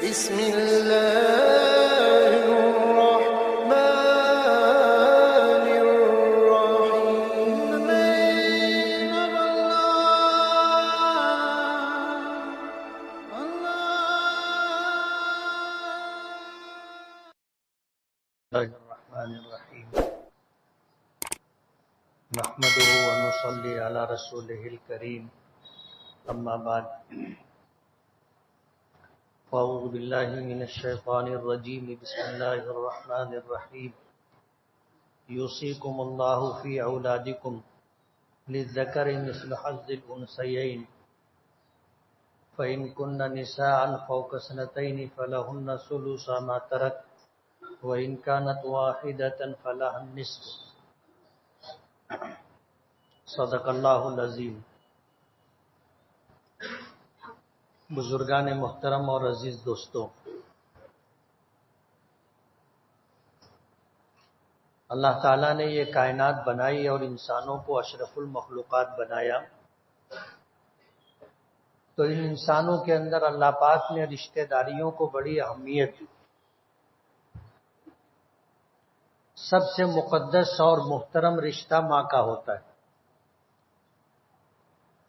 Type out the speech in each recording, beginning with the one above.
بسم الله الرحمن الرحيم. الرحمن الرحیم نحمده ونصلی علی رسوله الکریم اما بعد اعوذ باللہ من الشیطان الرجیم بسم اللہ الرحمن الرحیم یوصیکم اللہ فی اولادکم للذکر مثل حظ الانثیین فإن کن نساء فوق اثنتین فلہن ثلث ما ترک وَإِنْ كَانَتْ وَاحِدَةً فَلَهَا النِّصْفُ. صدق اللہ العظیم. بزرگان محترم اور عزیز دوستوں، اللہ تعالیٰ نے یہ کائنات بنائی اور انسانوں کو اشرف المخلوقات بنایا، تو ان انسانوں کے اندر اللہ پاک نے رشتہ داریوں کو بڑی اہمیت دی. سب سے مقدس اور محترم رشتہ ماں کا ہوتا ہے.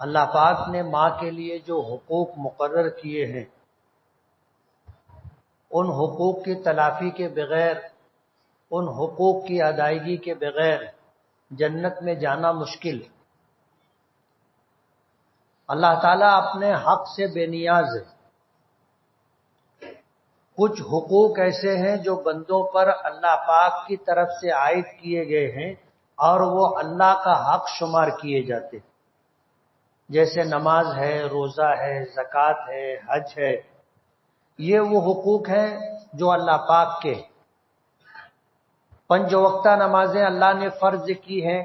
اللہ پاک نے ماں کے لیے جو حقوق مقرر کیے ہیں، ان حقوق کی تلافی کے بغیر، ان حقوق کی ادائیگی کے بغیر جنت میں جانا مشکل. اللہ تعالیٰ اپنے حق سے بے نیاز ہے. کچھ حقوق ایسے ہیں جو بندوں پر اللہ پاک کی طرف سے عائد کیے گئے ہیں اور وہ اللہ کا حق شمار کیے جاتے ہیں، جیسے نماز ہے، روزہ ہے، زکوٰۃ ہے، حج ہے. یہ وہ حقوق ہیں جو اللہ پاک کے. 5 وقتہ نمازیں اللہ نے فرض کی ہیں،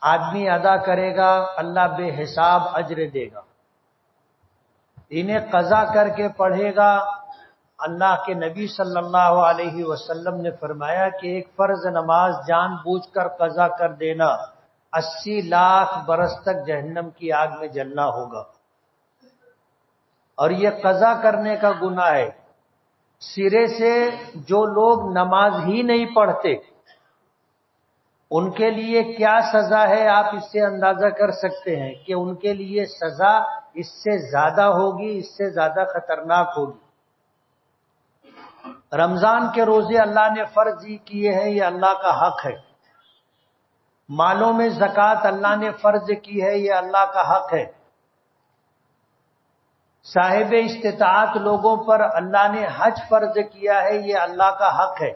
آدمی ادا کرے گا اللہ بے حساب اجر دے گا. انہیں قضا کر کے پڑھے گا. اللہ کے نبی صلی اللہ علیہ وسلم نے فرمایا کہ ایک فرض نماز جان بوجھ کر قضا کر دینا 80 لاکھ برس تک جہنم کی آگ میں جلنا ہوگا. اور یہ قضا کرنے کا گناہ ہے. سرے سے جو لوگ نماز ہی نہیں پڑھتے ان کے لیے کیا سزا ہے، آپ اس سے اندازہ کر سکتے ہیں کہ ان کے لیے سزا اس سے زیادہ ہوگی، اس سے زیادہ خطرناک ہوگی. رمضان کے روزے اللہ نے فرض ہی کیے ہیں، یہ اللہ کا حق ہے. مالوں میں زکوٰۃ اللہ نے فرض کی ہے، یہ اللہ کا حق ہے. صاحب استطاعت لوگوں پر اللہ نے حج فرض کیا ہے، یہ اللہ کا حق ہے.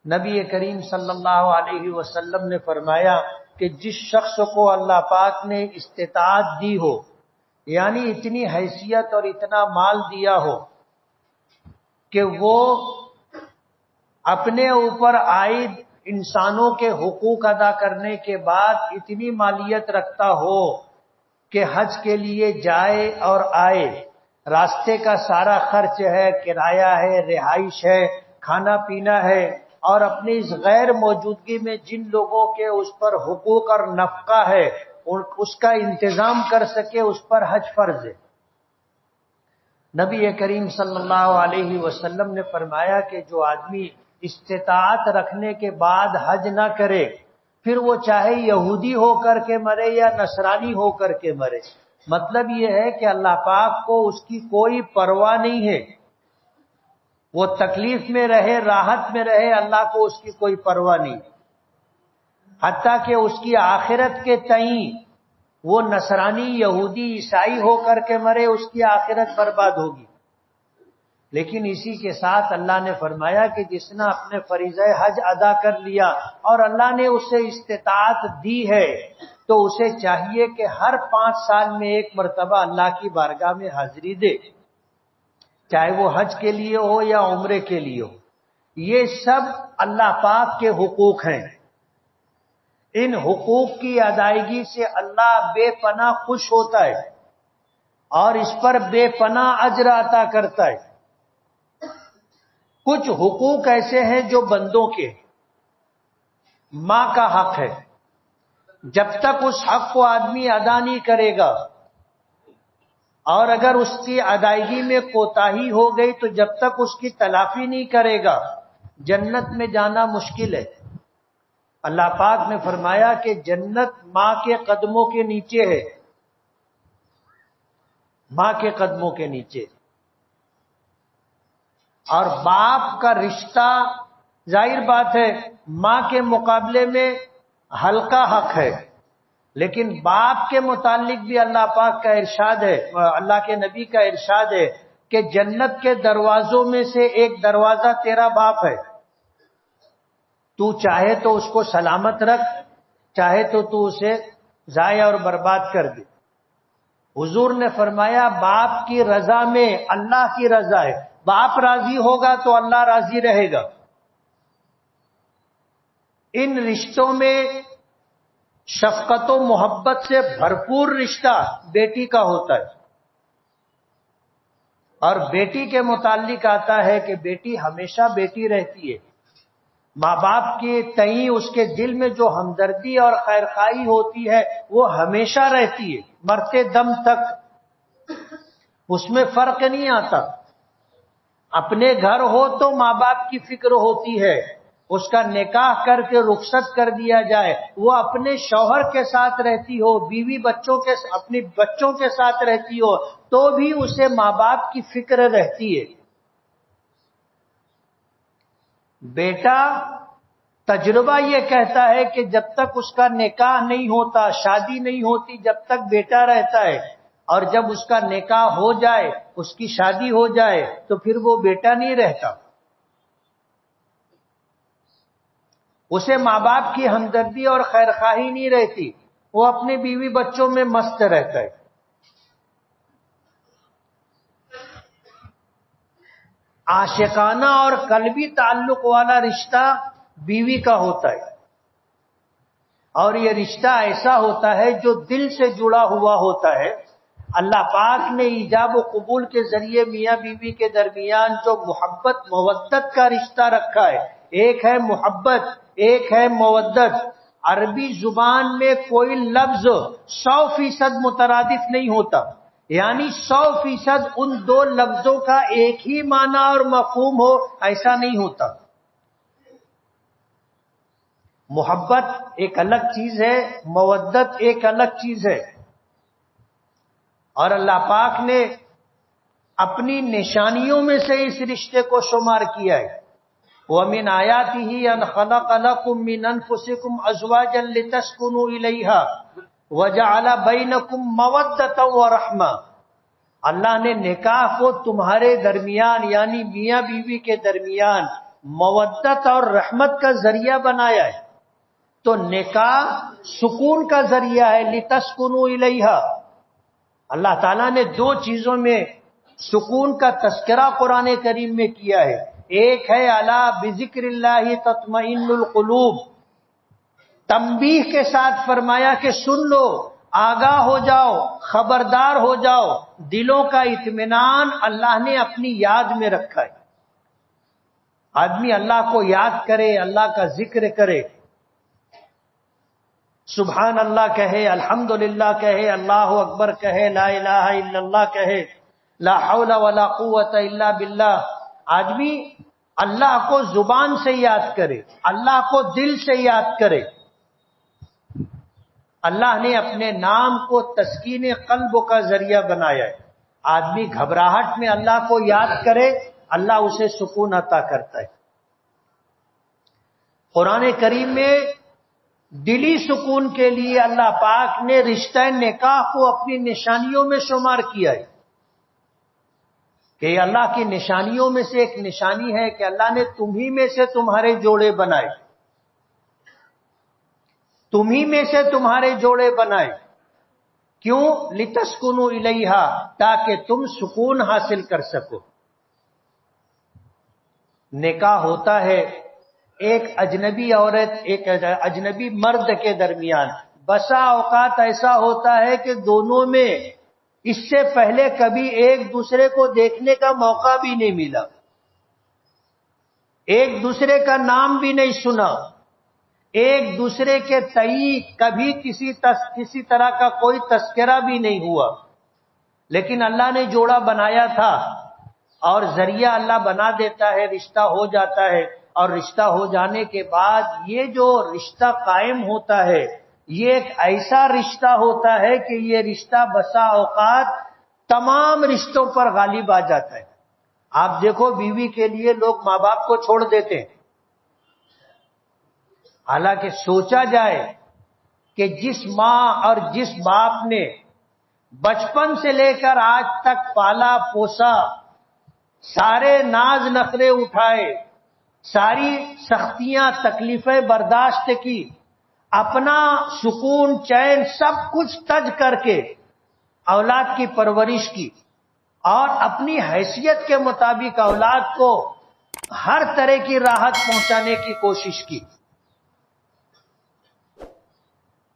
نبی کریم صلی اللہ علیہ وسلم نے فرمایا کہ جس شخص کو اللہ پاک نے استطاعت دی ہو، یعنی اتنی حیثیت اور اتنا مال دیا ہو کہ وہ اپنے اوپر عائد انسانوں کے حقوق ادا کرنے کے بعد اتنی مالیت رکھتا ہو کہ حج کے لیے جائے اور آئے، راستے کا سارا خرچ ہے، کرایہ ہے، رہائش ہے، کھانا پینا ہے، اور اپنی اس غیر موجودگی میں جن لوگوں کے اس پر حقوق اور نفقہ ہے اس کا انتظام کر سکے، اس پر حج فرض ہے. نبی کریم صلی اللہ علیہ وسلم نے فرمایا کہ جو آدمی استطاعت رکھنے کے بعد حج نہ کرے، پھر وہ چاہے یہودی ہو کر کے مرے یا نصرانی ہو کر کے مرے. مطلب یہ ہے کہ اللہ پاک کو اس کی کوئی پرواہ نہیں ہے. وہ تکلیف میں رہے، راحت میں رہے، اللہ کو اس کی کوئی پرواہ نہیں. حتیٰ کہ اس کی آخرت کے تئیں وہ نصرانی، یہودی، عیسائی ہو کر کے مرے، اس کی آخرت برباد ہوگی. لیکن اسی کے ساتھ اللہ نے فرمایا کہ جس نے اپنے فریضہ حج ادا کر لیا اور اللہ نے اسے استطاعت دی ہے، تو اسے چاہیے کہ ہر 5 سال میں ایک مرتبہ اللہ کی بارگاہ میں حاضری دے، چاہے وہ حج کے لیے ہو یا عمرے کے لیے ہو. یہ سب اللہ پاک کے حقوق ہیں. ان حقوق کی ادائیگی سے اللہ بے پناہ خوش ہوتا ہے اور اس پر بے پناہ اجر عطا کرتا ہے. کچھ حقوق ایسے ہیں جو بندوں کے. ماں کا حق ہے. جب تک اس حق کو آدمی ادا نہیں کرے گا اور اگر اس کی ادائیگی میں کوتاہی ہو گئی تو جب تک اس کی تلافی نہیں کرے گا جنت میں جانا مشکل ہے۔ اللہ پاک نے فرمایا کہ جنت ماں کے قدموں کے نیچے ہے، ماں کے قدموں کے نیچے۔ اور باپ کا رشتہ ظاہر بات ہے ماں کے مقابلے میں ہلکا حق ہے، لیکن باپ کے متعلق بھی اللہ پاک کا ارشاد ہے، اللہ کے نبی کا ارشاد ہے کہ جنت کے دروازوں میں سے ایک دروازہ تیرا باپ ہے، تو چاہے تو اس کو سلامت رکھ، چاہے تو اسے ضائع اور برباد کر دے۔ حضور نے فرمایا باپ کی رضا میں اللہ کی رضا ہے، باپ راضی ہوگا تو اللہ راضی رہے گا۔ ان رشتوں میں شفقت و محبت سے بھرپور رشتہ بیٹی کا ہوتا ہے، اور بیٹی کے متعلق آتا ہے کہ بیٹی ہمیشہ بیٹی رہتی ہے۔ ماں باپ کے تئیں اس کے دل میں جو ہمدردی اور خیرخواہی ہوتی ہے وہ ہمیشہ رہتی ہے، مرتے دم تک اس میں فرق نہیں آتا۔ اپنے گھر ہو تو ماں باپ کی فکر ہوتی ہے، اس کا نکاح کر کے رخصت کر دیا جائے، وہ اپنے شوہر کے ساتھ رہتی ہو، بیوی بچوں کے اپنے بچوں کے ساتھ رہتی ہو تو بھی اسے ماں باپ کی فکر رہتی ہے۔ بیٹا تجربہ یہ کہتا ہے کہ جب تک اس کا نکاح نہیں ہوتا، شادی نہیں ہوتی، جب تک بیٹا رہتا ہے، اور جب اس کا نکاح ہو جائے، اس کی شادی ہو جائے تو پھر وہ بیٹا نہیں رہتا، اسے ماں باپ کی ہمدردی اور خیرخواہی نہیں رہتی، وہ اپنے بیوی بچوں میں مست رہتا ہے۔ عاشقانہ اور قلبی تعلق والا رشتہ بیوی کا ہوتا ہے، اور یہ رشتہ ایسا ہوتا ہے جو دل سے جڑا ہوا ہوتا ہے۔ اللہ پاک نے ایجاب و قبول کے ذریعے میاں بیوی کے درمیان جو محبت مودت کا رشتہ رکھا ہے، ایک ہے محبت، ایک ہے مودت۔ عربی زبان میں کوئی لفظ 100% مترادف نہیں ہوتا، یعنی 100% ان دو لفظوں کا ایک ہی معنی اور مفہوم ہو، ایسا نہیں ہوتا۔ محبت ایک الگ چیز ہے، مودت ایک الگ چیز ہے، اور اللہ پاک نے اپنی نشانیوں میں سے اس رشتے کو شمار کیا ہے۔ وَمِنْ آيَاتِهِ أَنْ خَلَقَ لَكُم مِّنْ أَنفُسِكُمْ أَزْوَاجًا لِتَسْكُنُوا إِلَيْهَا وَجَعَلَ بَيْنَكُم مَّوَدَّةً وَرَحْمَةً، اللہ نے نکاح کو تمہارے درمیان یعنی میاں بیوی کے درمیان مودت اور رحمت کا ذریعہ بنایا ہے۔ تو نکاح سکون کا ذریعہ ہے، لِتَسْكُنُوا إِلَيْهَا۔ اللہ تعالیٰ نے دو چیزوں میں سکون کا تذکرہ قرآن کریم میں کیا ہے، ایک ہے الا بذکر اللہ تطمئن القلوب، تنبیہ کے ساتھ فرمایا کہ سن لو، آگاہ ہو جاؤ، خبردار ہو جاؤ، دلوں کا اطمینان اللہ نے اپنی یاد میں رکھا ہے۔ آدمی اللہ کو یاد کرے، اللہ کا ذکر کرے، سبحان اللہ کہے، الحمدللہ کہے، اللہ اکبر کہے، لا الہ الا اللہ کہے، لا حول ولا قوت الا باللہ، آدمی اللہ کو زبان سے یاد کرے، اللہ کو دل سے یاد کرے۔ اللہ نے اپنے نام کو تسکین قلب کا ذریعہ بنایا ہے۔ آدمی گھبراہٹ میں اللہ کو یاد کرے، اللہ اسے سکون عطا کرتا ہے۔ قرآن کریم میں دلی سکون کے لیے اللہ پاک نے رشتہ نکاح کو اپنی نشانیوں میں شمار کیا ہے، کہ یہ اللہ کی نشانیوں میں سے ایک نشانی ہے کہ اللہ نے تمہیں میں سے تمہارے جوڑے بنائے، تمہیں میں سے تمہارے جوڑے بنائے، کیوں؟ لِتَسْكُنُوا إِلَيْهَا، تاکہ تم سکون حاصل کر سکو۔ نکاح ہوتا ہے ایک اجنبی عورت ایک اجنبی مرد کے درمیان، بسا اوقات ایسا ہوتا ہے کہ دونوں میں اس سے پہلے کبھی ایک دوسرے کو دیکھنے کا موقع بھی نہیں ملا، ایک دوسرے کا نام بھی نہیں سنا، ایک دوسرے کے تئیں کبھی کسی طرح کا کوئی تذکرہ بھی نہیں ہوا، لیکن اللہ نے جوڑا بنایا تھا اور ذریعہ اللہ بنا دیتا ہے، رشتہ ہو جاتا ہے، اور رشتہ ہو جانے کے بعد یہ جو رشتہ قائم ہوتا ہے یہ ایک ایسا رشتہ ہوتا ہے کہ یہ رشتہ بسا اوقات تمام رشتوں پر غالب آ جاتا ہے۔ آپ دیکھو بیوی کے لیے لوگ ماں باپ کو چھوڑ دیتے ہیں، حالانکہ سوچا جائے کہ جس ماں اور جس باپ نے بچپن سے لے کر آج تک پالا پوسا، سارے ناز نخرے اٹھائے، ساری سختیاں تکلیفیں برداشت کی، اپنا سکون چین سب کچھ تج کر کے اولاد کی پرورش کی اور اپنی حیثیت کے مطابق اولاد کو ہر طرح کی راحت پہنچانے کی کوشش کی،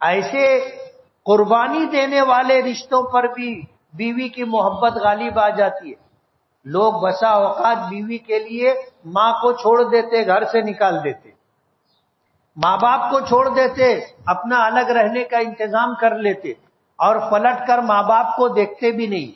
ایسے قربانی دینے والے رشتوں پر بھی بیوی کی محبت غالب آ جاتی ہے۔ لوگ بسا اوقات بیوی کے لیے ماں کو چھوڑ دیتے، گھر سے نکال دیتے، ماں باپ کو چھوڑ دیتے، اپنا الگ رہنے کا انتظام کر لیتے اور پلٹ کر ماں باپ کو دیکھتے بھی نہیں۔